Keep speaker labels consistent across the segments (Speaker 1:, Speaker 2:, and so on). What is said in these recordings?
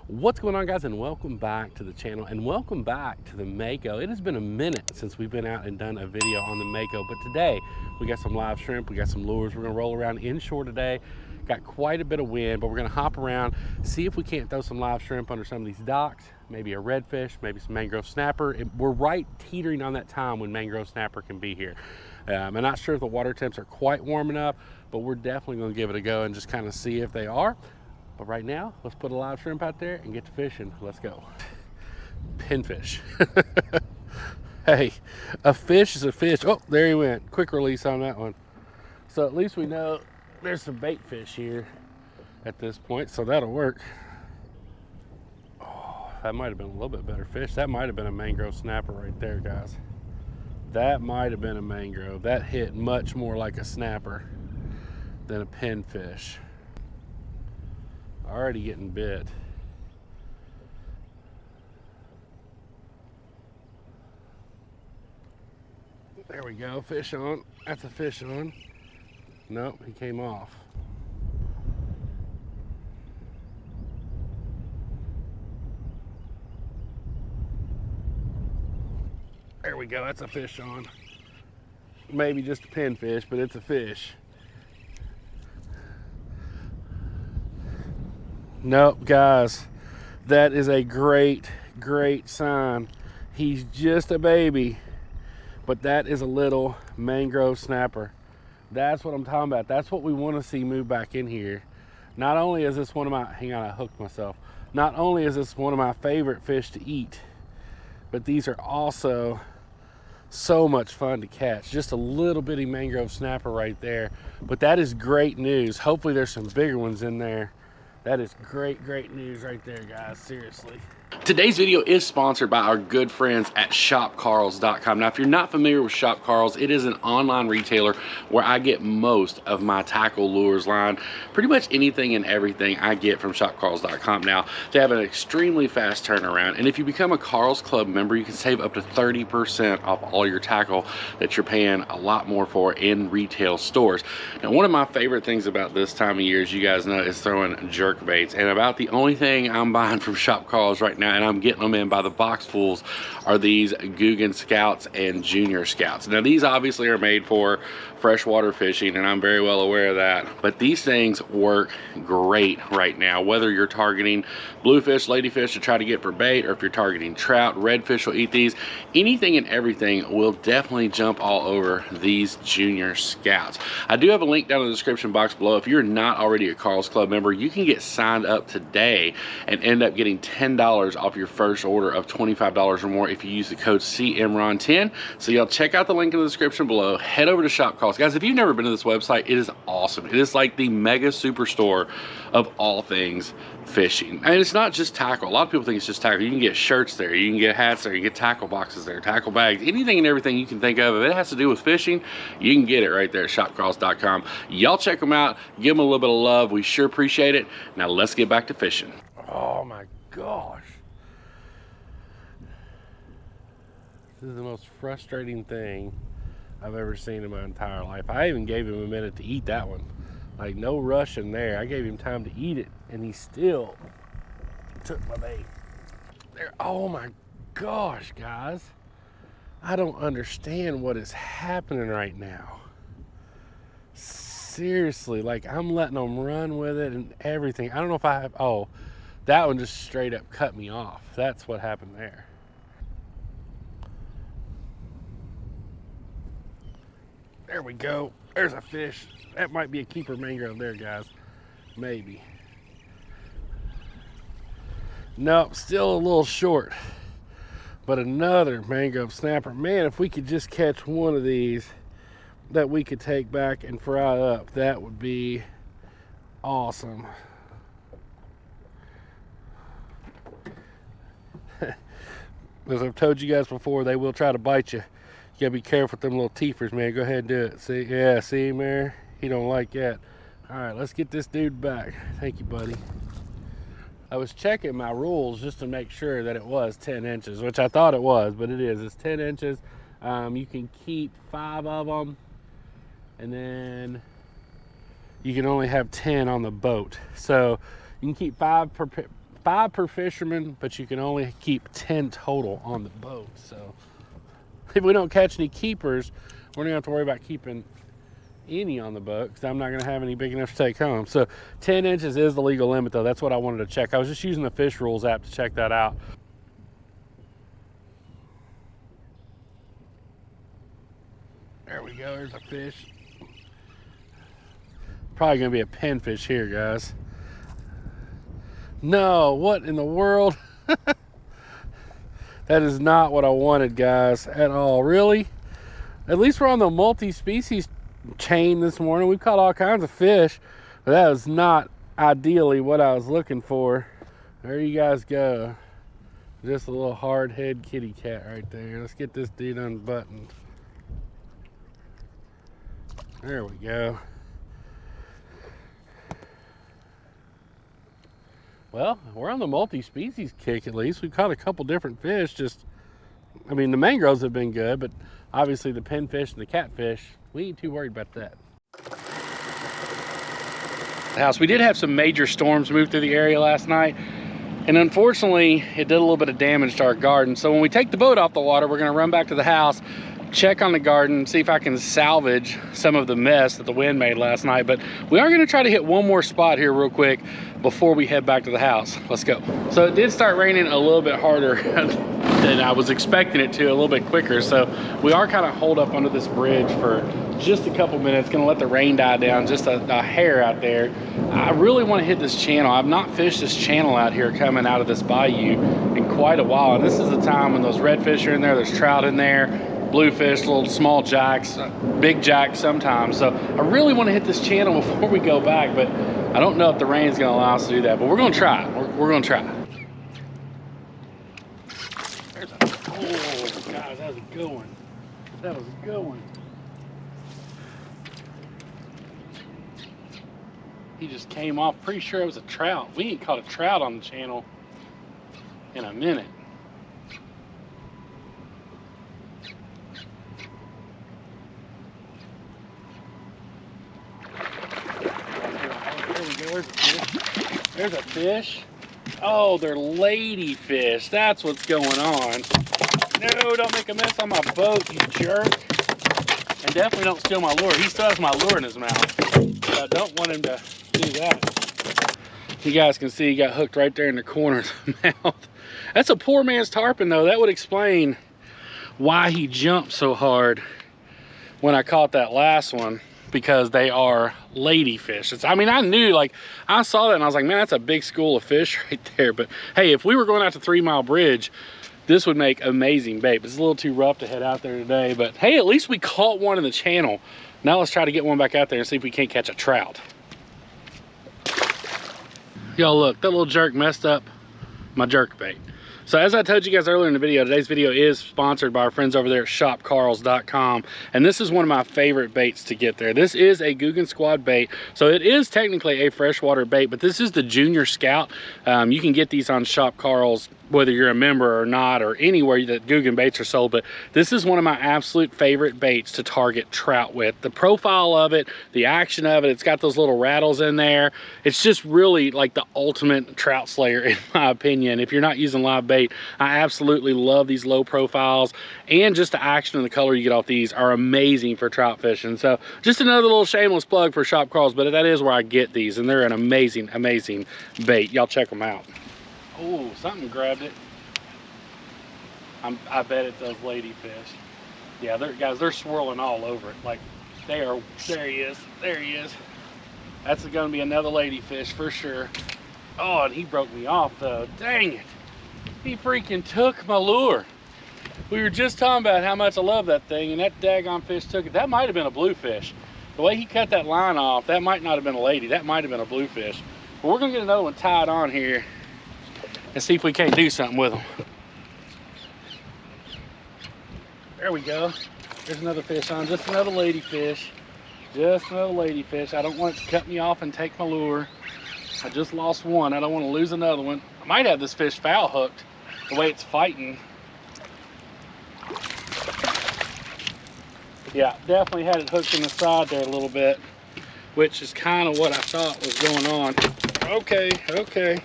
Speaker 1: What's going on, guys, and welcome back to the channel, and welcome back to the Mako. It has been a minute since we've been out and done a video on the Mako, but today we got some live shrimp, we got some lures. We're gonna roll around inshore today. Got quite a bit of wind, but we're gonna hop around, see if we can't throw some live shrimp under some of these docks, maybe a redfish, maybe some mangrove snapper. We're right teetering on that time when mangrove snapper can be here. I'm not sure if the water temps are quite warm enough, but we're definitely gonna give it a go and just kind of see if they are. But right now, let's put a live shrimp out there and get to fishing. Let's go. Pinfish. Hey, a fish is a fish. Oh, there he went. Quick release on that one. So at least we know there's some bait fish here at this point, so that'll work. Oh, that might have been a little bit better fish. That might have been a mangrove snapper right there, guys. That might have been a mangrove. That hit much more like a snapper than a pinfish. Already getting bit. There we go, fish on. That's a fish on. Nope, he came off. There we go, that's a fish on. Maybe just a pinfish, but it's a fish. Nope, guys, that is a great sign. He's just a baby, but that is a little mangrove snapper. That's what I'm talking about. That's what we want to see move back in here. Not only is this one of my, hang on, I hooked myself. Not only is this one of my favorite fish to eat, but these are also so much fun to catch. Just a little bitty mangrove snapper right there. But that is great news. Hopefully there's some bigger ones in there. That is great news right there, guys, seriously. Today's video is sponsored by our good friends at ShopCarls.com. Now, if you're not familiar with ShopCarls, it is an online retailer where I get most of my tackle lures line. Pretty much anything and everything I get from ShopCarls.com. Now, they have an extremely fast turnaround, and if you become a Carls Club member, you can save up to 30% off all your tackle that you're paying a lot more for in retail stores. Now, one of my favorite things about this time of year, as you guys know, is throwing jerk baits, and about the only thing I'm buying from ShopCarls right now, and I'm getting them in by the boxfuls, are these Guggen Scouts and Junior Scouts. Now, these obviously are made for freshwater fishing, and I'm very well aware of that, but these things work great right now, whether you're targeting bluefish, ladyfish to try to get for bait, or if you're targeting trout, redfish will eat these. Anything and everything will definitely jump all over these Junior Scouts. I do have a link down in the description box below. If you're not already a Carls Club member, you can get signed up today and end up getting $10 off your first order of $25 or more if you use the code CMRON10. So y'all check out the link in the description below. Head over to ShopCarls. Guys, if you've never been to this website, it is awesome. It is like the mega superstore of all things fishing. And it's not just tackle. A lot of people think it's just tackle. You can get shirts there, you can get hats there, you can get tackle boxes there, tackle bags, anything and everything you can think of. If it has to do with fishing, you can get it right there at ShopCarls.com. Y'all check them out, give them a little bit of love. We sure appreciate it. Now let's get back to fishing. Oh my gosh. This is the most frustrating thing I've ever seen in my entire life. I even gave him a minute to eat that one. Like, no rush in there. I gave him time to eat it, and he still took my bait. There. Oh my gosh, guys. I don't understand what is happening right now. Seriously, like, I'm letting them run with it and everything. I don't know if I have, oh, that one just straight up cut me off. That's what happened there. There we go. There's a fish. That might be a keeper mangrove there, guys. Maybe. Nope, still a little short. But another mangrove snapper. Man, if we could just catch one of these that we could take back and fry up, that would be awesome. As I've told you guys before, they will try to bite you. You gotta be careful with them little teethers, man. Go ahead and do it. See, yeah, see him there? He don't like that. All right, let's get this dude back. Thank you, buddy. I was checking my rules just to make sure that it was 10 inches, which I thought it was, but it is. It's 10 inches. You can keep 5 of them, and then you can only have 10 on the boat. So You can keep five per fisherman, but you can only keep 10 total on the boat. So if we don't catch any keepers, we're gonna have to worry about keeping any on the boat because I'm not gonna have any big enough to take home. So 10 inches is the legal limit though. That's what I wanted to check. I was just using the Fish Rules app to check that out. There we go, there's a fish. Probably gonna be a pinfish here, guys. No, what in the world? That is not what I wanted, guys, at all. Really? At least we're on the multi-species chain this morning. We've caught all kinds of fish, but that was not ideally what I was looking for. There you guys go. Just a little hard head kitty cat right there. Let's get this dude unbuttoned. There we go. Well, we're on the multi-species kick at least. We've caught a couple different fish. I mean, the mangroves have been good, but obviously the pinfish and the catfish, we ain't too worried about that. We did have some major storms move through the area last night, and unfortunately, it did a little bit of damage to our garden. So when we take the boat off the water, we're gonna run back to the house, check on the garden, see if I can salvage some of the mess that the wind made last night. But we are gonna try to hit one more spot here real quick before we head back to the house. Let's go. So it did start raining a little bit harder than I was expecting it to, a little bit quicker. So we are kind of holed up under this bridge for just a couple minutes. Gonna let the rain die down just a hair out there. I really want to hit this channel. I've not fished this channel out here coming out of this bayou in quite a while. And this is the time when those redfish are in there, there's trout in there, bluefish, little small jacks, big jacks sometimes. So I really want to hit this channel before we go back, but I don't know if the rain's going to allow us to do that, but we're going to try. We're going to try. There's oh, guys, that was a good one. That was a good one. He just came off. Pretty sure it was a trout. We ain't caught a trout on the channel in a minute. There's a fish. Oh, they're ladyfish. That's what's going on. No, don't make a mess on my boat, you jerk. And definitely don't steal my lure. He still has my lure in his mouth. So I don't want him to do that. You guys can see he got hooked right there in the corner of the mouth. That's a poor man's tarpon though. That would explain why he jumped so hard when I caught that last one, because they are ladyfish. I mean, I knew, like, I saw that and I was like, man, that's a big school of fish right there. But hey, if we were going out to 3 Mile Bridge, this would make amazing bait. It's a little too rough to head out there today, but hey, at least we caught one in the channel. Now let's try to get one back out there and see if we can't catch a trout. Y'all look, that little jerk messed up my jerk bait. So as I told you guys earlier in the video, today's video is sponsored by our friends over there at ShopCarls.com. And this is one of my favorite baits to get there. This is a Googan Squad bait. So it is technically a freshwater bait, but this is the Junior Scout. You can get these on ShopCarls, whether you're a member or not, or anywhere that Googan baits are sold. But this is one of my absolute favorite baits to target trout with. The profile of it, the action of it, it's got those little rattles in there. It's just really like the ultimate trout slayer in my opinion. If you're not using live bait, I absolutely love these low profiles, and just the action and the color you get off these are amazing for trout fishing. So just another little shameless plug for ShopCarls, but that is where I get these, and they're an amazing, amazing bait. Y'all check them out. Oh, something grabbed it. I bet it's those ladyfish. Yeah, guys, they're swirling all over it. Like, they are. There he is. There he is. That's going to be another ladyfish for sure. Oh, and he broke me off though. Dang it. He freaking took my lure. We were just talking about how much I love that thing, and that daggone fish took it. That might have been a bluefish. The way he cut that line off, that might not have been a lady. That might have been a bluefish. But we're going to get another one tied on here and see if we can't do something with them. There we go. There's another fish on. Just another ladyfish. Just another ladyfish. I don't want it to cut me off and take my lure. I just lost one. I don't want to lose another one. I might have this fish foul hooked the way it's fighting. Yeah, definitely had it hooked in the side there a little bit, which is kind of what I thought was going on. Okay, okay.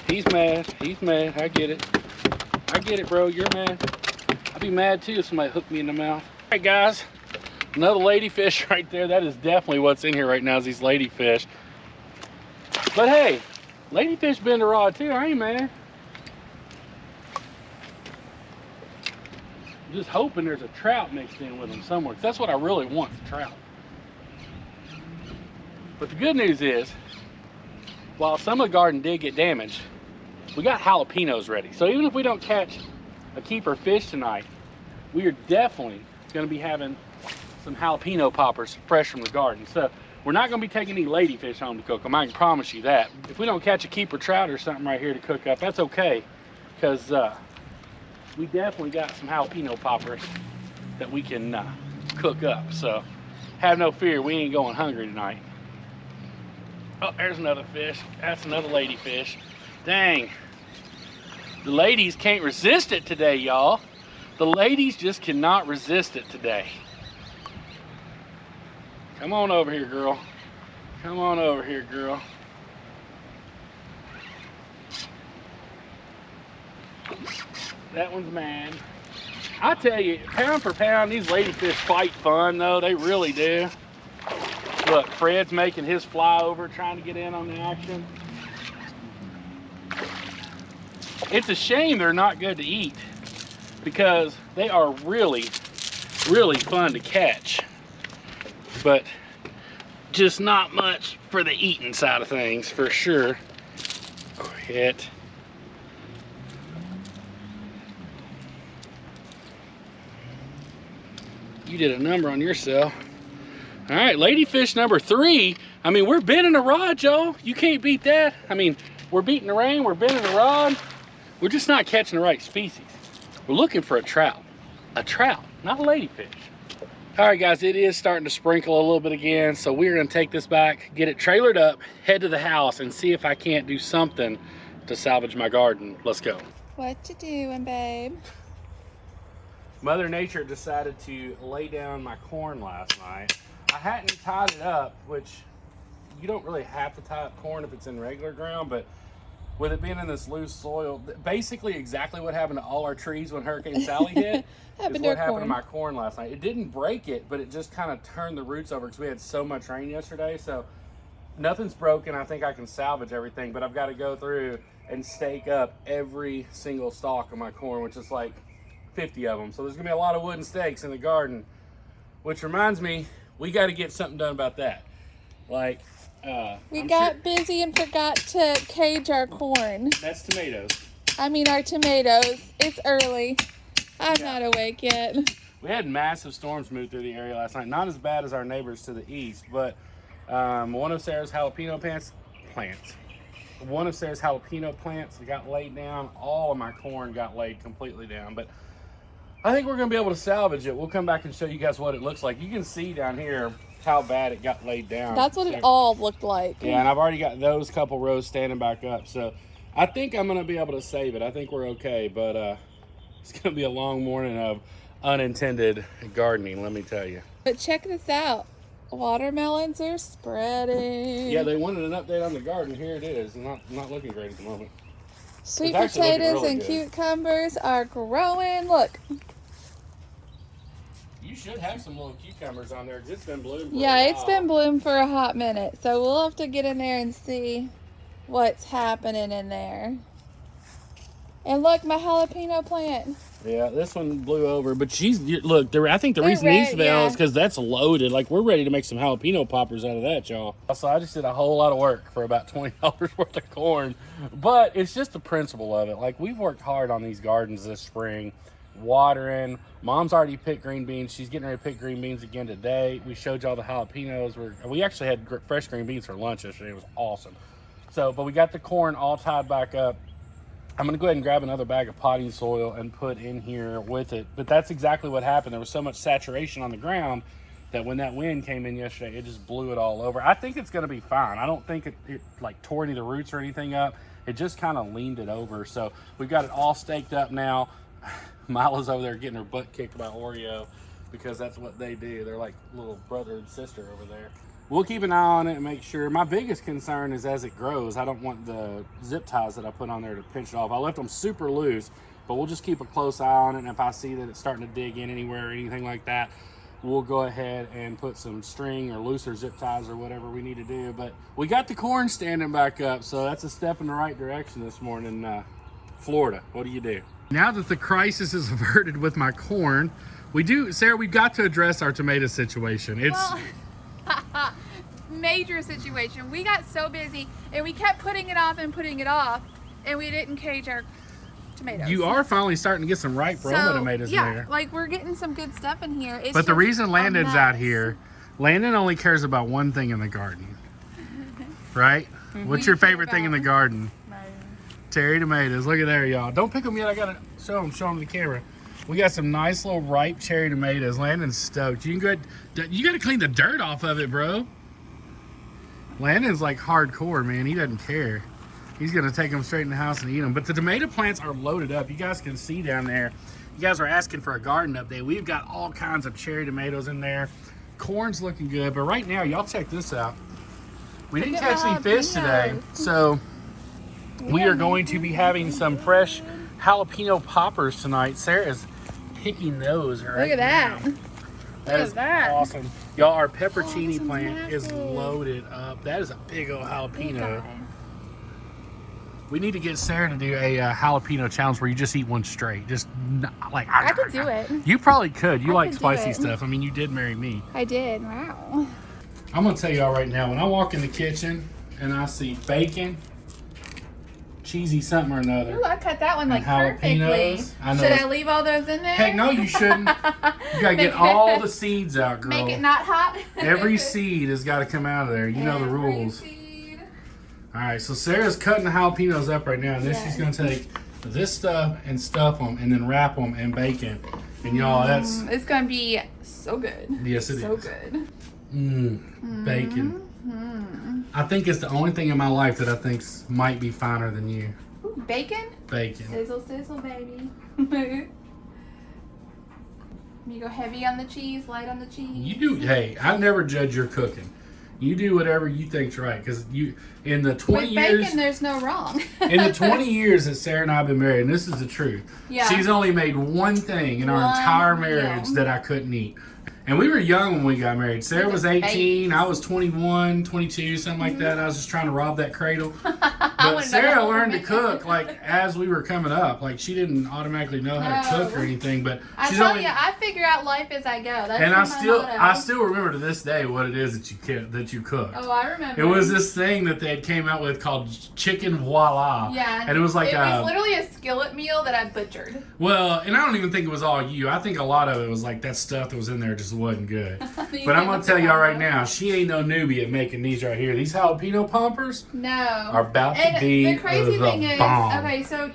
Speaker 1: He's mad. He's mad. I get it. I get it, bro. You're mad. I'd be mad too if somebody hooked me in the mouth. All right, guys. Another ladyfish right there. That is definitely what's in here right now is these ladyfish. But hey, ladyfish bend a rod too. I ain't mad. I'm just hoping there's a trout mixed in with them somewhere, 'cause that's what I really want, is a trout. But the good news is, while some of the garden did get damaged, we got jalapenos ready. So even if we don't catch a keeper fish tonight, we are definitely going to be having some jalapeno poppers fresh from the garden. So we're not going to be taking any ladyfish home to cook them. I can promise you that. If we don't catch a keeper trout or something right here to cook up, that's okay, because we definitely got some jalapeno poppers that we can cook up. So have no fear, we ain't going hungry tonight. Oh, there's another fish. That's another ladyfish. Dang. The ladies can't resist it today, y'all. The ladies just cannot resist it today. Come on over here, girl. Come on over here, girl. That one's mad. I tell you, pound for pound, these ladyfish fight fun, though. They really do. Look, Fred's making his flyover, trying to get in on the action. It's a shame they're not good to eat, because they are really, really fun to catch. But just not much for the eating side of things, for sure. Quit. You did a number on yourself. All right, ladyfish number 3. I mean, we're bending a rod, y'all. You can't beat that. I mean, we're beating the rain, we're bending the rod. We're just not catching the right species. We're looking for a trout. A trout, not a ladyfish. All right, guys, it is starting to sprinkle a little bit again, so we're gonna take this back, get it trailered up, head to the house, and see if I can't do something to salvage my garden. Let's go.
Speaker 2: What you doing, babe?
Speaker 1: Mother Nature decided to lay down my corn last night. I hadn't tied it up, which you don't really have to tie up corn if it's in regular ground, but with it being in this loose soil, basically exactly what happened to all our trees when Hurricane Sally hit is what happened to my corn last night. It didn't break it, but it just kind of turned the roots over because we had so much rain yesterday. So nothing's broken. I think I can salvage everything, but I've got to go through and stake up every single stalk of my corn, which is like 50 of them. So there's gonna be a lot of wooden stakes in the garden, which reminds me, we got to get something done about that. Like,
Speaker 2: we got busy and forgot to cage our corn.
Speaker 1: That's tomatoes.
Speaker 2: I mean, our tomatoes. It's early. I'm not awake yet.
Speaker 1: We had massive storms move through the area last night. Not as bad as our neighbors to the east, but one of Sarah's jalapeno plants got laid down. All of my corn got laid completely down, but I think we're going to be able to salvage it. We'll come back and show you guys what it looks like. You can see down here how bad it got laid down.
Speaker 2: That's what it all looked like.
Speaker 1: Yeah, and I've already got those couple rows standing back up. So I think I'm going to be able to save it. I think we're okay, but it's going to be a long morning of unintended gardening, let me tell you.
Speaker 2: But check this out. Watermelons are spreading.
Speaker 1: Yeah, they wanted an update on the garden. Here it is. Not looking great at the moment.
Speaker 2: Sweet potatoes really and cucumbers are growing. Look.
Speaker 1: You should have some little cucumbers on there because it's been blooming for
Speaker 2: Yeah, it's been blooming for a hot minute. So we'll have to get in there and see what's happening in there. And look, my jalapeno plant.
Speaker 1: Yeah, this one blew over, but look, I think the reason these fell is because that's loaded. Like, we're ready to make some jalapeno poppers out of that, y'all. So I just did a whole lot of work for about $20 worth of corn, but it's just the principle of it. Like, we've worked hard on these gardens this spring, watering. Mom's already picked green beans. She's getting ready to pick green beans again today. We showed y'all the jalapenos. We actually had fresh green beans for lunch yesterday. It was awesome. So, but we got the corn all tied back up. I'm going to go ahead and grab another bag of potting soil and put in here with it. But that's exactly what happened. There was so much saturation on the ground that when that wind came in yesterday, it just blew it all over. I think it's going to be fine. I don't think it like tore any of the roots or anything up. It just kind of leaned it over. So we've got it all staked up now. Mila's over there getting her butt kicked by Oreo because that's what they do. They're like little brother and sister over there. we'll keep an eye on it and make sure. My biggest concern is as it grows, I don't want the zip ties that I put on there to pinch it off. I left them super loose, but we'll just keep a close eye on it. And if I see that it's starting to dig in anywhere or anything like that, we'll go ahead and put some string or looser zip ties or whatever we need to do. But we got the corn standing back up, so that's a step in the right direction this morning. Florida, what do you do? Now that the crisis is averted with my corn, Sarah, we've got to address our tomato situation.
Speaker 2: Major situation. We got so busy and we kept putting it off and we didn't cage our tomatoes.
Speaker 1: You are finally starting to get some ripe Roma tomatoes in there.
Speaker 2: Like we're getting some good stuff in here.
Speaker 1: But the reason Landon's out here, Landon only cares about one thing in the garden. Right? What's your favorite thing in the garden? Cherry tomatoes. Look at there, y'all. Don't pick them yet. I gotta show them to the camera. We got some nice little ripe cherry tomatoes. Landon's stoked. You gotta clean the dirt off of it, bro. Landon's like hardcore, man. He doesn't care. He's gonna take them straight in the house and eat them. But the tomato plants are loaded up. You guys can see down there. You guys are asking for a garden update. We've got all kinds of cherry tomatoes in there. Corn's looking good, but right now, y'all check this out. We didn't catch any fish today, so we are going to be having some fresh jalapeno poppers tonight. Sarah's picking those right now.
Speaker 2: Look at that.
Speaker 1: That is awesome. Y'all, our peppercini plant is loaded up. That is a big old jalapeno. We need to get Sarah to do a jalapeno challenge where you just eat one straight. Just like
Speaker 2: I could do it.
Speaker 1: You probably could. You like spicy stuff. I mean, you did marry me.
Speaker 2: I did. Wow.
Speaker 1: I'm gonna tell y'all right now. When I walk in the kitchen and I see bacon, cheesy something or another.
Speaker 2: Ooh, I cut that one like perfectly.
Speaker 1: I know.
Speaker 2: Should I leave all those in there?
Speaker 1: Heck no, you shouldn't. You gotta get all the seeds out, girl.
Speaker 2: Make it not hot.
Speaker 1: Every seed has got to come out of there. You know the rules. All right, so Sarah's cutting the jalapenos up right now, and then she's gonna take this stuff and stuff them, and then wrap them in bacon. And y'all,
Speaker 2: it's gonna be so good.
Speaker 1: Yes, it is.
Speaker 2: So good.
Speaker 1: Bacon. I think it's the only thing in my life that I think might be finer than you.
Speaker 2: Ooh, bacon?
Speaker 1: Bacon.
Speaker 2: Sizzle, sizzle, baby. You go heavy on the cheese, light on the cheese.
Speaker 1: You do. Hey, I never judge your cooking. You do whatever you think's right, because in the 20
Speaker 2: With
Speaker 1: years,
Speaker 2: bacon, there's no wrong.
Speaker 1: in the 20 years that Sarah and I have been married, and this is the truth, she's only made one thing in our entire marriage that I couldn't eat. And we were young when we got married. Sarah was 18, I was 21, 22, something like that. I was just trying to rob that cradle. But Sarah learned to cook like as we were coming up. Like she didn't automatically know how to cook or anything. But
Speaker 2: I figure out life as I go. That's
Speaker 1: and I still remember to this day what it is that you cooked.
Speaker 2: Oh, I remember.
Speaker 1: It was this thing that they came out with called chicken voila.
Speaker 2: Yeah.
Speaker 1: And it was like
Speaker 2: it was literally a skillet meal that I butchered.
Speaker 1: Well, and I don't even think it was all you. I think a lot of it was like that stuff that was in there just wasn't good. But I'm gonna tell y'all right now, she ain't no newbie at making these right here. These jalapeno poppers are about to be
Speaker 2: the crazy thing is,
Speaker 1: bomb.
Speaker 2: okay, so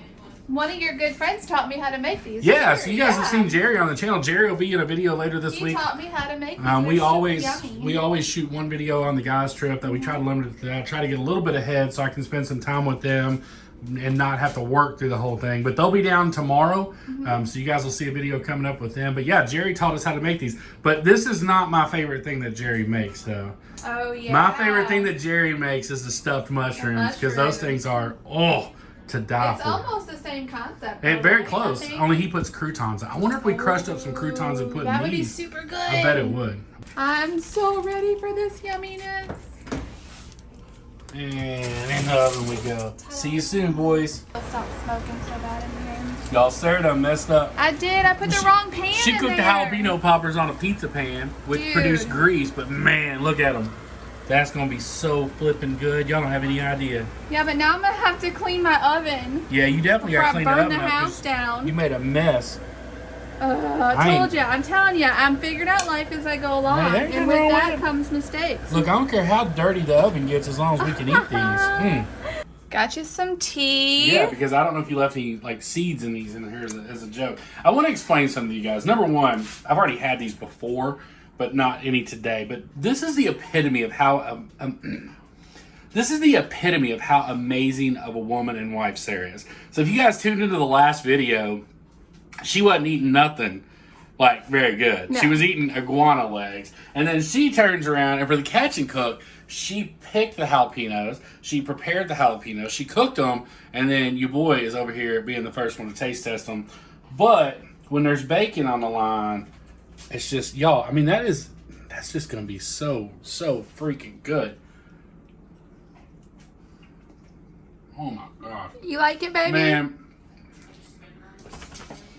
Speaker 2: one of your good friends taught me how to make these.
Speaker 1: Yeah, so you guys have seen Jerry on the channel. Jerry will be in a video later this week.
Speaker 2: He taught me how to make these.
Speaker 1: We always shoot one video on the guys trip that we try to limit it to that. Try to get a little bit ahead so I can spend some time with them and not have to work through the whole thing. But they'll be down tomorrow, so you guys will see a video coming up with them. But yeah, Jerry taught us how to make these. But this is not my favorite thing that Jerry makes, though.
Speaker 2: Oh, yeah.
Speaker 1: My favorite thing that Jerry makes is the stuffed mushrooms, because those things are, to die for.
Speaker 2: It's almost the same concept.
Speaker 1: And very close, only he puts croutons. I wonder if we crushed up some croutons and put in these.
Speaker 2: That would be super good.
Speaker 1: I bet it would.
Speaker 2: I'm so ready for this yumminess.
Speaker 1: And in the oven we go. See you soon, boys.
Speaker 2: I'll stop smoking so bad in here.
Speaker 1: Y'all, Sarah done messed up.
Speaker 2: I did. I put the wrong pan
Speaker 1: She cooked the jalapeno poppers on a pizza pan, which produced grease. But man, look at them. That's going to be so flipping good. Y'all don't have any idea.
Speaker 2: Yeah, but now I'm going to have to clean my oven.
Speaker 1: Yeah, you definitely got to clean it up.
Speaker 2: Burn the house down.
Speaker 1: You made a mess.
Speaker 2: I told you. I'm telling you. I'm figuring out life as I go along.
Speaker 1: Man,
Speaker 2: and with that comes mistakes.
Speaker 1: Look, I don't care how dirty the oven gets as long as we can eat these.
Speaker 2: Got you some tea.
Speaker 1: Yeah, because I don't know if you left any like seeds in these in here as a joke. I want to explain something to you guys. Number one, I've already had these before, but not any today. But this is the epitome of how amazing of a woman and wife Sarah is. So if you guys tuned into the last video, she wasn't eating nothing Like, very good.
Speaker 2: No.
Speaker 1: She was eating iguana legs. And then she turns around, and for the catch and cook, she picked the jalapenos. She prepared the jalapenos. She cooked them. And then your boy is over here being the first one to taste test them. But when there's bacon on the line, it's just, y'all, I mean, that's just going to be so freaking good. Oh, my God.
Speaker 2: You like it, baby?
Speaker 1: Man.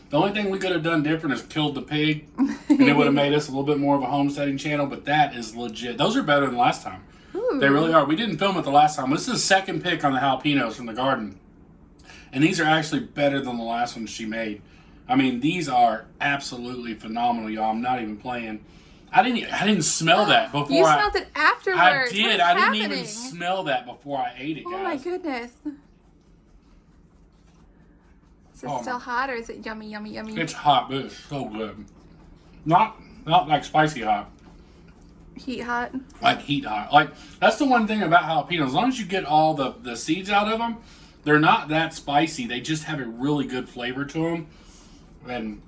Speaker 1: The only thing we could have done different is killed the pig, and it would have made us a little bit more of a homesteading channel, but that is legit. Those are better than last time.
Speaker 2: Ooh.
Speaker 1: They really are. We didn't film it the last time. This is the second pick on the jalapenos from the garden, and these are actually better than the last one she made. I mean, these are absolutely phenomenal, y'all. I'm not even playing. I didn't smell that before.
Speaker 2: You smelled it afterwards.
Speaker 1: I did.
Speaker 2: What's
Speaker 1: I didn't
Speaker 2: happening?
Speaker 1: even smell that before I ate it, guys.
Speaker 2: Oh, my goodness. Is it still hot, or is it yummy, yummy, yummy?
Speaker 1: It's hot, but it's so good. Not like spicy hot.
Speaker 2: Heat hot?
Speaker 1: Like heat hot. Like, that's the one thing about jalapenos. As long as you get all the seeds out of them, they're not that spicy. They just have a really good flavor to them. And,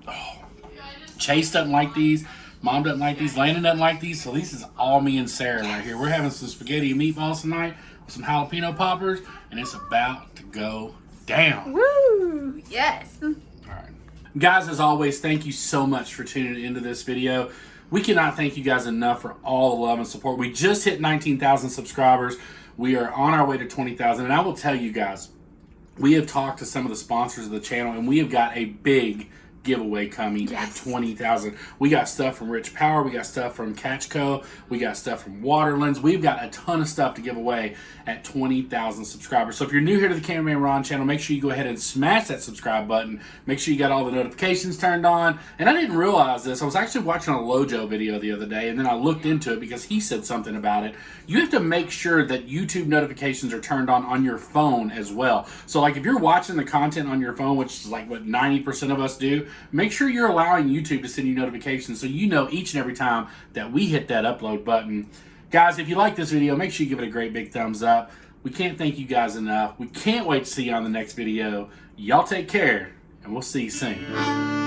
Speaker 1: Chase doesn't like these. Mom doesn't like these. Landon doesn't like these. So this is all me and Sarah right here. We're having some spaghetti and meatballs tonight with some jalapeno poppers. And it's about to go down.
Speaker 2: Woo! Yes.
Speaker 1: All right. Guys, as always, thank you so much for tuning into this video. We cannot thank you guys enough for all the love and support. We just hit 19,000 subscribers. We are on our way to 20,000. And I will tell you guys, we have talked to some of the sponsors of the channel, and we have got a big giveaway coming at 20,000. We got stuff from Rich Power. We got stuff from Catchco. We got stuff from Waterlands. We've got a ton of stuff to give away at 20,000 subscribers. So if you're new here to the Cameraman Ron channel, make sure you go ahead and smash that subscribe button. Make sure you got all the notifications turned on. And I didn't realize this. I was actually watching a Lojo video the other day, and then I looked into it because he said something about it. You have to make sure that YouTube notifications are turned on your phone as well. So like if you're watching the content on your phone, which is like what 90% of us do, make sure you're allowing YouTube to send you notifications so you know each and every time that we hit that upload button. Guys, if you like this video, make sure you give it a great big thumbs up. We can't thank you guys enough. We can't wait to see you on the next video. Y'all take care, and we'll see you soon.